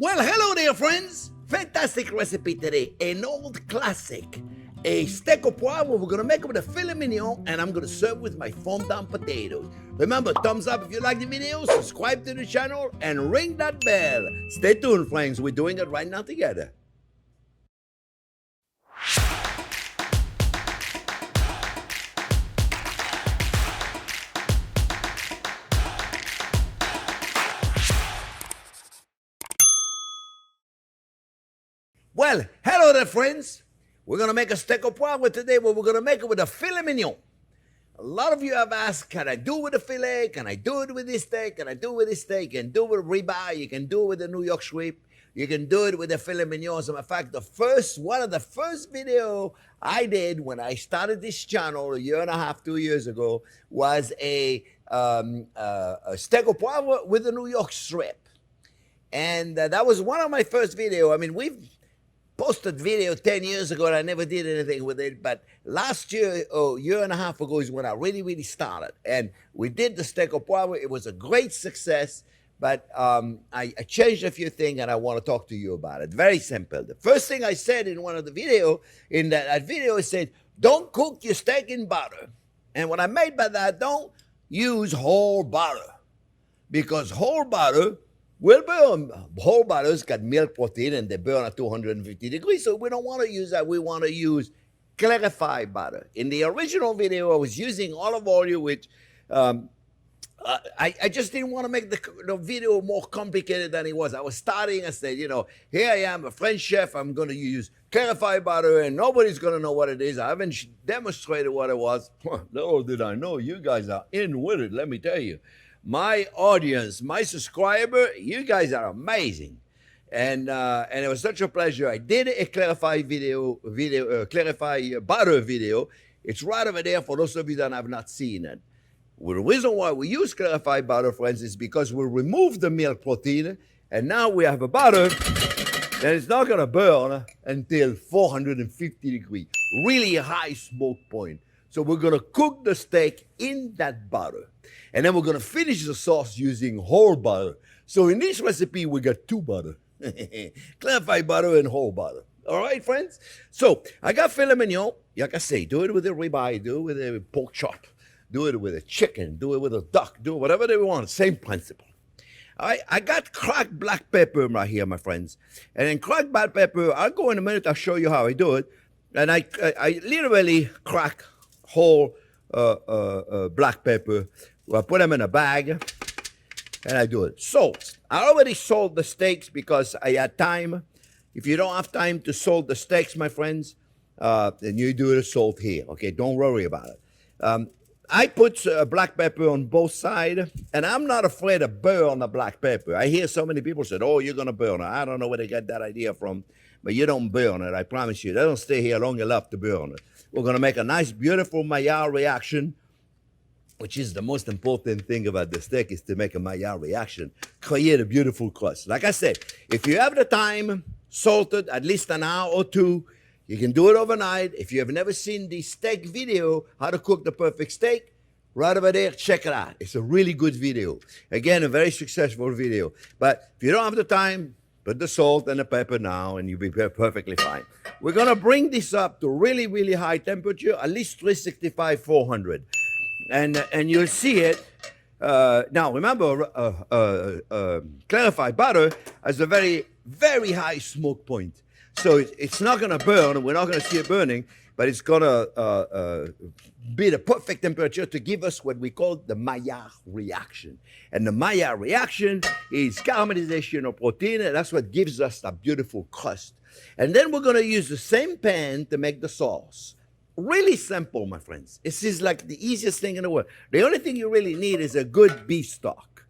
Well, hello there, friends. Fantastic recipe today. An old classic. A steak au poivre. We're going to make it with a filet mignon, and I'm going to serve with my fondant potatoes. Remember, thumbs up if you like the video, subscribe to the channel, and ring that bell. Stay tuned, friends. We're doing it right now together. Well, hello there, friends. We're going to make a steak au poivre today, but we're going to make it with a filet mignon. A lot of you have asked, can I do it with a filet? Can I do it with this steak? Can I do it with this steak? You can do it with ribeye. You can do it with the New York strip. You can do it with the filet mignon. As a matter of fact, one of the first video I did when I started this channel a year and a half, 2 years ago, was a steak au poivre with the New York strip. And that was one of my first videos. I mean, we've posted video 10 years ago and I never did anything with it, but last year, year and a half ago is when I really started. And we did the steak au poivre. It was a great success, but I changed a few things and I want to talk to you about it. Very simple. The first thing I said in one of the video, in that video, I said, don't cook your steak in butter. And what I meant by that, don't use whole butter, because whole butter will burn. Whole butter's got milk protein and they burn at 250 degrees, so we don't want to use that. We want to use clarified butter. In the original video, I was using olive oil, which I just didn't want to make the video more complicated than it was. I was starting, I said, you know, here I am, a French chef, I'm going to use clarified butter and nobody's going to know what it is. I haven't demonstrated what it was. Little did I know, you guys are in with it, let me tell you. My audience, my subscriber, you guys are amazing, and it was such a pleasure. I did a clarified clarified butter video. It's right over there for those of you that have not seen it. Well, the reason why we use clarified butter, friends, is because we remove the milk protein, and now we have a butter that is not going to burn until 450 degrees, really high smoke point. So we're going to cook the steak in that butter. And then we're going to finish the sauce using whole butter. So in this recipe, we got two butter. Clarified butter and whole butter. All right, friends? So I got filet mignon. Like I say, do it with a ribeye, do it with a pork chop, do it with a chicken, do it with a duck, do whatever they want. Same principle. All right, I got cracked black pepper right here, my friends. And in cracked black pepper, I'll go in a minute, I'll show you how I do it. And I literally crack whole black pepper. I put them in a bag, and I do it. Salt. I already salted the steaks because I had time. If you don't have time to salt the steaks, my friends, then you do the salt here, okay? Don't worry about it. I put black pepper on both sides, and I'm not afraid of burn the black pepper. I hear so many people say, oh, you're going to burn it. I don't know where they got that idea from, but you don't burn it, I promise you. They don't stay here long enough to burn it. We're going to make a nice, beautiful Maillard reaction, which is the most important thing about the steak, is to make a Maillard reaction, create a beautiful crust. Like I said, if you have the time, salt it at least an hour or two. You can do it overnight. If you have never seen the steak video, how to cook the perfect steak, right over there, check it out. It's a really good video. Again, a very successful video. But if you don't have the time, put the salt and the pepper now, and you'll be perfectly fine. We're going to bring this up to really high temperature, at least 365, 400. And you'll see it. Now, remember, clarified butter has a very high smoke point. So it's not going to burn. We're not going to see it burning, but it's going to be the perfect temperature to give us what we call the Maillard reaction. And the Maillard reaction is caramelization of protein, and that's what gives us that beautiful crust. And then we're going to use the same pan to make the sauce. Really simple, my friends. This is like the easiest thing in the world. The only thing you really need is a good beef stock.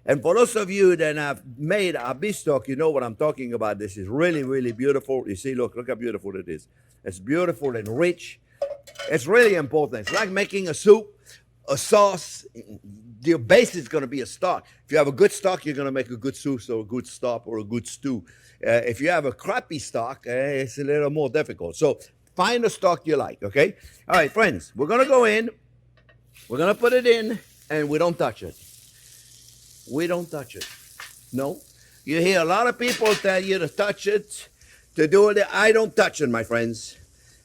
And for those of you that have made a beef stock, you know what I'm talking about. This is really beautiful. You see, look how beautiful it is. It's beautiful and rich. It's really important. It's like making a soup, a sauce. Your base is going to be a stock. If you have a good stock, you're going to make a good soup or a good stock or a good stew. If you have a crappy stock, it's a little more difficult. So find a stock you like, okay? All right, friends, we're going to go in. We're going to put it in, and we don't touch it. We don't touch it. No. You hear a lot of people tell you to touch it, to do it. I don't touch it, my friends.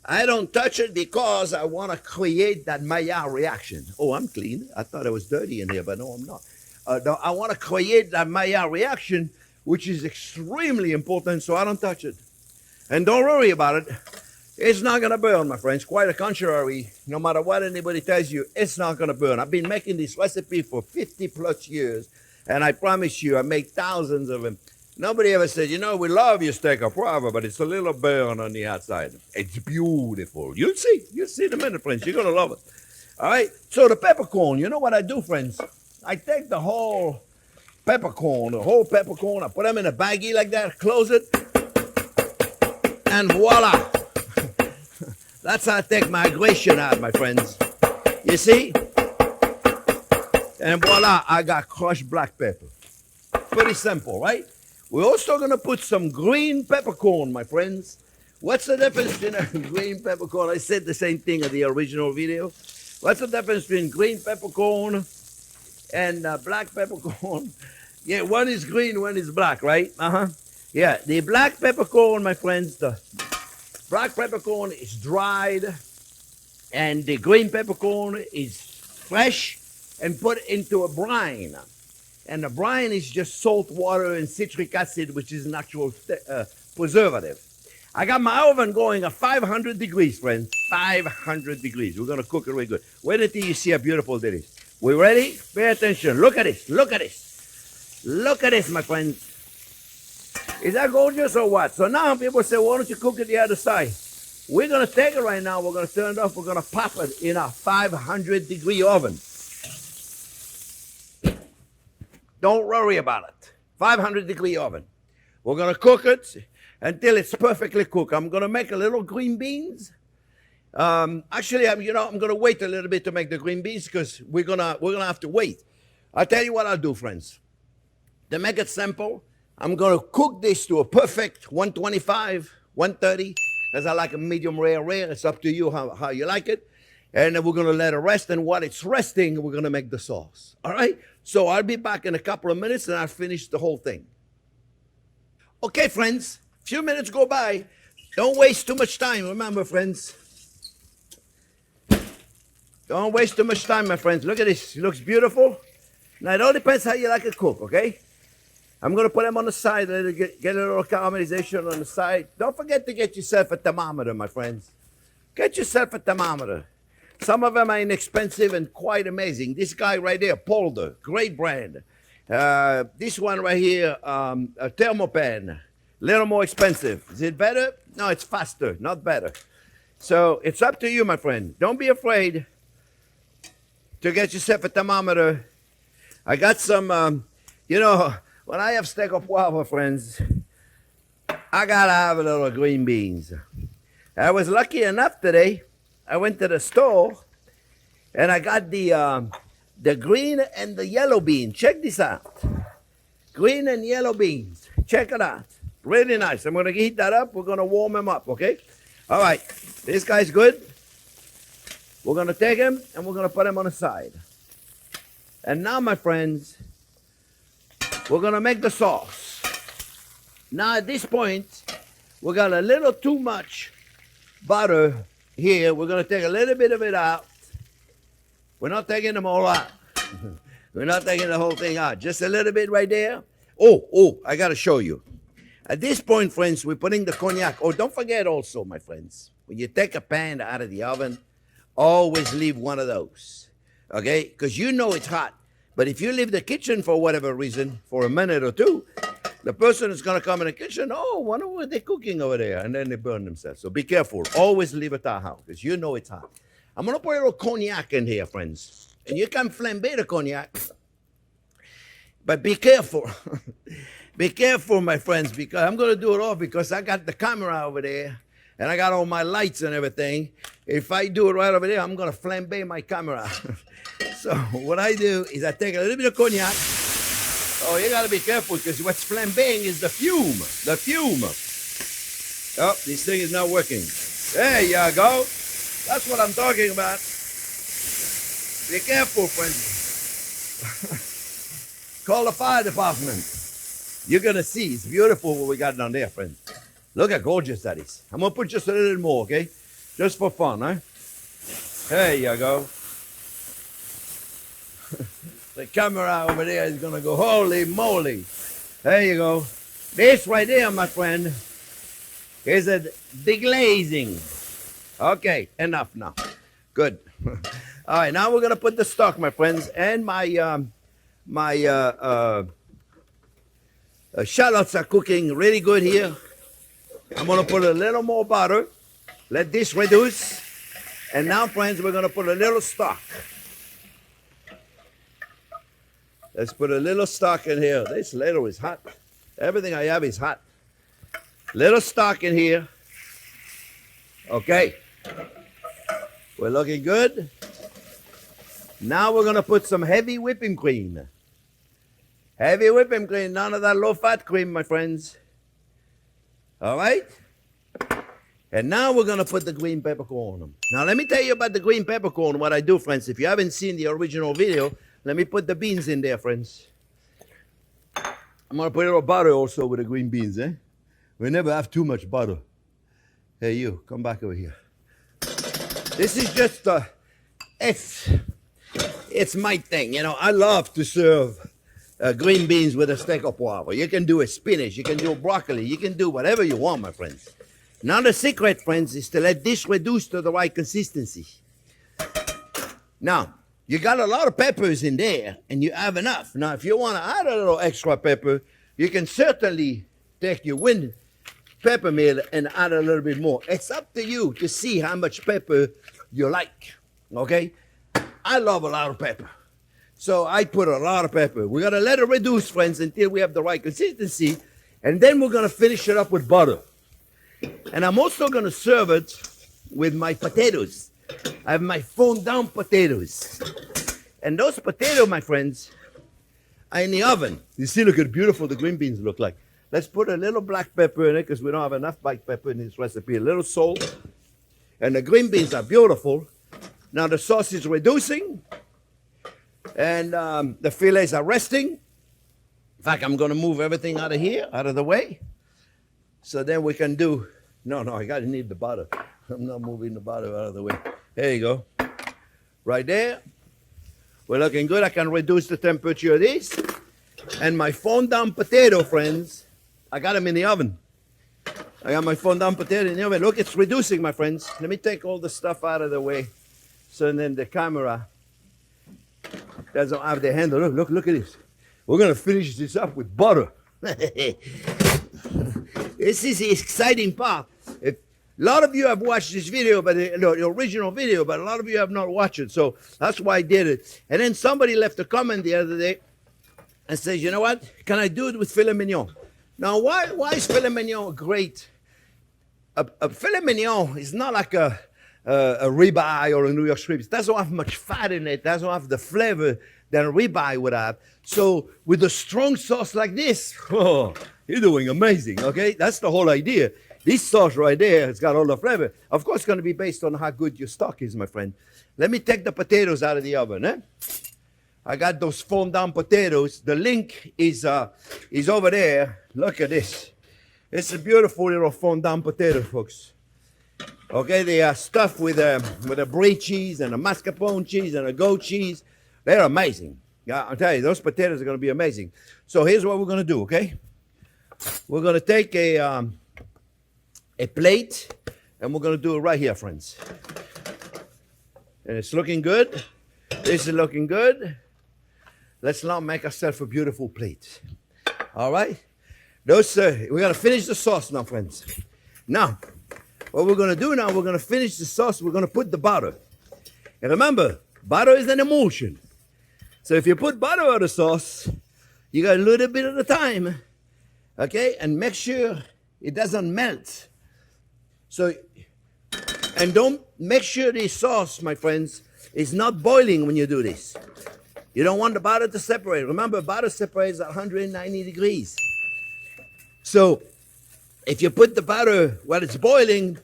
I don't touch it because I want to create that Maillard reaction. Oh, I'm clean. I thought I was dirty in here, but no, I'm not. No, I want to create that Maillard reaction, which is extremely important, so I don't touch it. And don't worry about it. It's not going to burn, my friends. Quite the contrary. No matter what anybody tells you, it's not going to burn. I've been making this recipe for 50 plus years, and I promise you, I make thousands of them. Nobody ever said, you know, we love your steak au poivre, but it's a little burn on the outside. It's beautiful. You'll see. You'll see in a minute, friends. You're going to love it. All right? So the peppercorn, you know what I do, friends? I take the whole peppercorn, I put them in a baggie like that, close it, and voila. That's how I take my aggression out, my friends. You see? And voila, I got crushed black pepper. Pretty simple, right? We're also going to put some green peppercorn, my friends. What's the difference between a green peppercorn? I said the same thing in the original video. What's the difference between green peppercorn and black peppercorn? Yeah, one is green, one is black, right? Yeah, the black peppercorn, my friends, the black peppercorn is dried, and the green peppercorn is fresh and put into a brine. And the brine is just salt water and citric acid, which is a natural preservative. I got my oven going at 500 degrees, friends. 500 degrees. We're going to cook it really good. Wait until you see how beautiful it is. We ready? Pay attention. Look at this. Look at this. Look at this, my friends. Is that gorgeous or what? So now people say, why don't you cook it the other side? We're going to take it right now. We're going to turn it off. We're going to pop it in a 500-degree oven. Don't worry about it. 500-degree oven. We're going to cook it until it's perfectly cooked. I'm going to make a little green beans. Actually, I'm going to wait a little bit to make the green beans because we're gonna have to wait. I'll tell you what I'll do, friends. To make it simple, I'm going to cook this to a perfect 125, 130, because I like a medium rare. It's up to you how you like it. And then we're going to let it rest. And while it's resting, we're going to make the sauce. All right? So I'll be back in a couple of minutes and I'll finish the whole thing. Okay, friends. A few minutes go by. Don't waste too much time. Remember, friends. Don't waste too much time, my friends. Look at this. It looks beautiful. Now, it all depends how you like it cooked, okay? I'm going to put them on the side. Get a little caramelization on the side. Don't forget to get yourself a thermometer, my friends. Get yourself a thermometer. Some of them are inexpensive and quite amazing. This guy right there, Polder, great brand. This one right here, a Thermopan, little more expensive. Is it better? No, it's faster, not better. So it's up to you, my friend. Don't be afraid to get yourself a thermometer. I got some, you know, when I have steak au poivre, friends, I gotta have a little green beans. I was lucky enough today. I went to the store and I got the green and the yellow bean. Check this out. Green and yellow beans. Check it out. Really nice. I'm going to heat that up. We're going to warm them up, okay? All right. This guy's good. We're going to take him and we're going to put him on the side. And now, my friends, we're going to make the sauce. Now, at this point, we got a little too much butter here. We're going to take a little bit of it out. We're not taking them all out. We're not taking the whole thing out. Just a little bit right there. Oh, I got to show you. At this point, friends, we're putting the cognac. Oh, don't forget also, my friends, when you take a pan out of the oven, always leave one of those. Okay? Because you know it's hot. But if you leave the kitchen for whatever reason, for a minute or two, the person is going to come in the kitchen, oh, wonder what they're cooking over there, and then they burn themselves. So be careful. Always leave it out, because you know it's hot. I'm going to put a little cognac in here, friends. And you can flambe the cognac. But be careful. Be careful, my friends, because I'm going to do it all because I got the camera over there, and I got all my lights and everything. If I do it right over there, I'm going to flambe my camera. So what I do is I take a little bit of cognac. Oh, you got to be careful because what's flambeing is the fume. The fume. Oh, this thing is not working. There you go. That's what I'm talking about. Be careful, friends. Call the fire department. You're going to see. It's beautiful what we got down there, friends. Look how gorgeous that is. I'm going to put just a little more, okay? Just for fun, huh? There you go. The camera over there is going to go, holy moly. There you go. This right there, my friend, is a deglazing. Okay, enough now. Good. All right, now we're going to put the stock, my friends, and my shallots are cooking really good here. I'm going to put a little more butter. Let this reduce. And now, friends, we're going to put a little stock. Let's put a little stock in here. This little is hot. Everything I have is hot. Little stock in here. Okay. We're looking good. Now we're going to put some heavy whipping cream. Heavy whipping cream, none of that low-fat cream, my friends. All right? And now we're going to put the green peppercorn. Now, let me tell you about the green peppercorn, what I do, friends. If you haven't seen the original video, let me put the beans in there, friends. I'm going to put a little butter also with the green beans, eh? We never have too much butter. Hey, you, come back over here. This is just, it's my thing. You know, I love to serve green beans with a steak au poivre. You can do a spinach, you can do broccoli, you can do whatever you want, my friends. Now the secret, friends, is to let this reduce to the right consistency. Now, you got a lot of peppers in there, and you have enough. Now, if you want to add a little extra pepper, you can certainly take your wind pepper mill and add a little bit more. It's up to you to see how much pepper you like, okay? I love a lot of pepper. So I put a lot of pepper. We're going to let it reduce, friends, until we have the right consistency. And then we're going to finish it up with butter. And I'm also going to serve it with my potatoes. I have my fondant potatoes. And those potatoes, my friends, are in the oven. You see, look how beautiful the green beans look like. Let's put a little black pepper in it because we don't have enough black pepper in this recipe. A little salt. And the green beans are beautiful. Now the sauce is reducing. And the fillets are resting. In fact, I'm going to move everything out of here, out of the way. So then we can do, no, I got to need the butter. I'm not moving the butter out of the way. There you go. Right there. We're looking good. I can reduce the temperature of this. And my fondant potato, friends, I got them in the oven. I got my fondant potato in the oven. Look, it's reducing, my friends. Let me take all the stuff out of the way. So then the camera doesn't have the handle. Look at this. We're going to finish this up with butter. This is the exciting part. A lot of you have watched this video, but the original video, but a lot of you have not watched it. So that's why I did it. And then somebody left a comment the other day and says, you know what? Can I do it with filet mignon? Now, why is filet mignon great? A filet mignon is not like a ribeye or a New York strip. It doesn't have much fat in it. It doesn't have the flavor that a ribeye would have. So with a strong sauce like this, oh, you're doing amazing, okay? That's the whole idea. This sauce right there, it's got all the flavor. Of course, it's going to be based on how good your stock is, my friend. Let me take the potatoes out of the oven, eh? I got those fondant potatoes. The link is over there. Look at this. It's a beautiful little fondant potato, folks. Okay, they are stuffed with a brie cheese and a mascarpone cheese and a goat cheese. They're amazing. Yeah, I'll tell you, those potatoes are going to be amazing. So here's what we're going to do, okay? We're going to take a plate, and we're going to do it right here, friends. And it's looking good. This is looking good. Let's now make ourselves a beautiful plate. All right? We're going to finish the sauce now, friends. Now, what we're going to do now, we're going to finish the sauce. We're going to put the butter. And remember, butter is an emulsion. So if you put butter on the sauce, you got a little bit at a time. Okay? And make sure it doesn't melt. So, and don't make sure the sauce, my friends, is not boiling when you do this. You don't want the butter to separate. Remember, butter separates at 190 degrees. So, if you put the butter while it's boiling,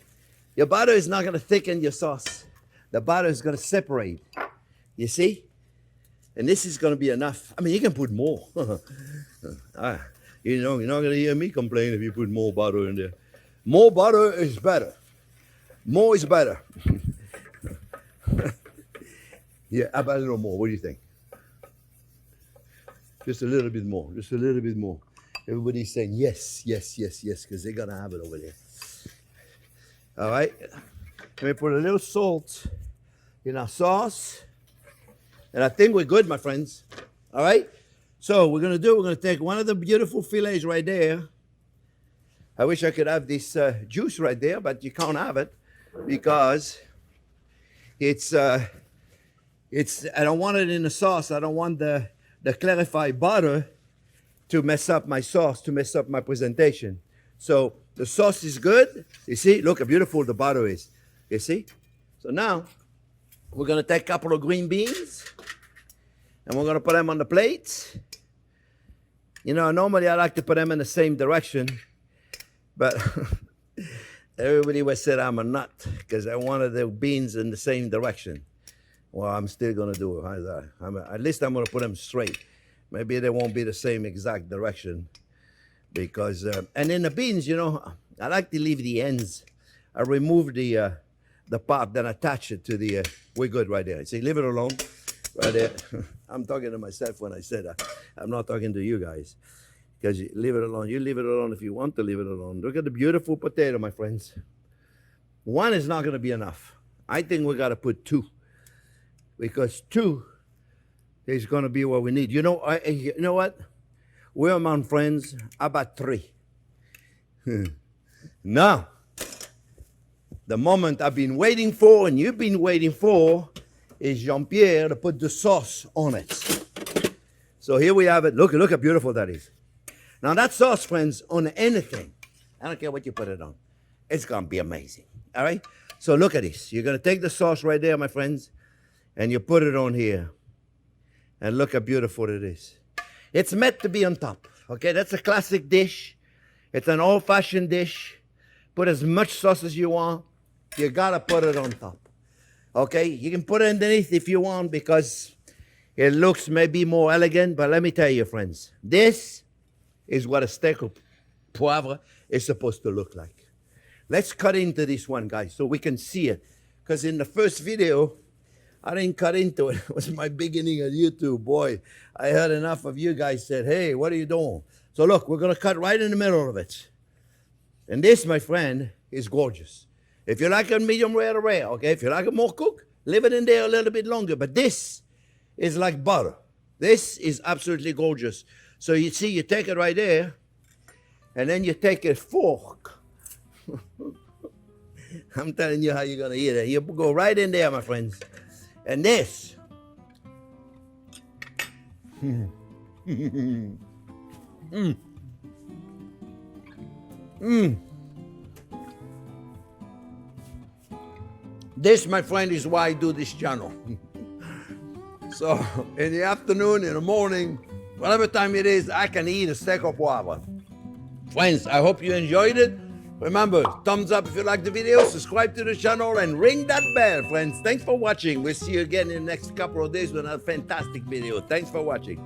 your butter is not going to thicken your sauce. The butter is going to separate. You see? And this is going to be enough. I mean, you can put more. You know, you're not going to hear me complain if you put more butter in there. More butter is better. More is better. Yeah, how about a little more? What do you think? Just a little bit more. Just a little bit more. Everybody's saying yes, yes, yes, yes, because they're going to have it over there. All right. Let me put a little salt in our sauce. And I think we're good, my friends. All right. So we're going to take one of the beautiful fillets right there. I wish I could have this juice right there, but you can't have it because I don't want it in the sauce. I don't want the clarified butter to mess up my sauce, to mess up my presentation. So the sauce is good. You see, look how beautiful the butter is. You see? So now we're going to take a couple of green beans and we're going to put them on the plate. You know, normally I like to put them in the same direction, but everybody was said I'm a nut because I wanted the beans in the same direction. Well, I'm still going to do it. At least I'm going to put them straight. Maybe they won't be the same exact direction because, and in the beans, you know, I like to leave the ends. I remove the part, then attach it to the, we're good right there. See, leave it alone right there. I'm talking to myself when I said that. I'm not talking to you guys because you leave it alone. You leave it alone if you want to leave it alone. Look at the beautiful potato, my friends. One is not going to be enough. I think we got to put two because two is going to be what we need. You know what? We're among friends. How about three? Now, the moment I've been waiting for and you've been waiting for is Jean-Pierre to put the sauce on it. So here we have it. Look how beautiful that is. Now that sauce, friends, on anything, I don't care what you put it on, it's going to be amazing. All right? So look at this. You're going to take the sauce right there, my friends, and you put it on here. And look how beautiful it is. It's meant to be on top. Okay? That's a classic dish. It's an old-fashioned dish. Put as much sauce as you want. You got to put it on top. Okay? You can put it underneath if you want because it looks maybe more elegant. But let me tell you, friends, this is what a steak au poivre is supposed to look like. Let's cut into this one, guys, so we can see it. Because in the first video, I didn't cut into it. It was my beginning of YouTube. Boy, I heard enough of you guys said, hey, what are you doing? So look, we're going to cut right in the middle of it. And this, my friend, is gorgeous. If you like it medium rare to rare, okay? If you like it more cooked, leave it in there a little bit longer. But this is like butter. This is absolutely gorgeous. So you see, you take it right there, and then you take a fork. I'm telling you how you're going to eat it. You go right in there, my friends. And this. This, my friend, is why I do this channel. So, in the afternoon, in the morning, whatever time it is, I can eat a steak au poivre. Friends, I hope you enjoyed it. Remember, thumbs up if you like the video, subscribe to the channel, and ring that bell, friends. Thanks for watching. We'll see you again in the next couple of days with another fantastic video. Thanks for watching.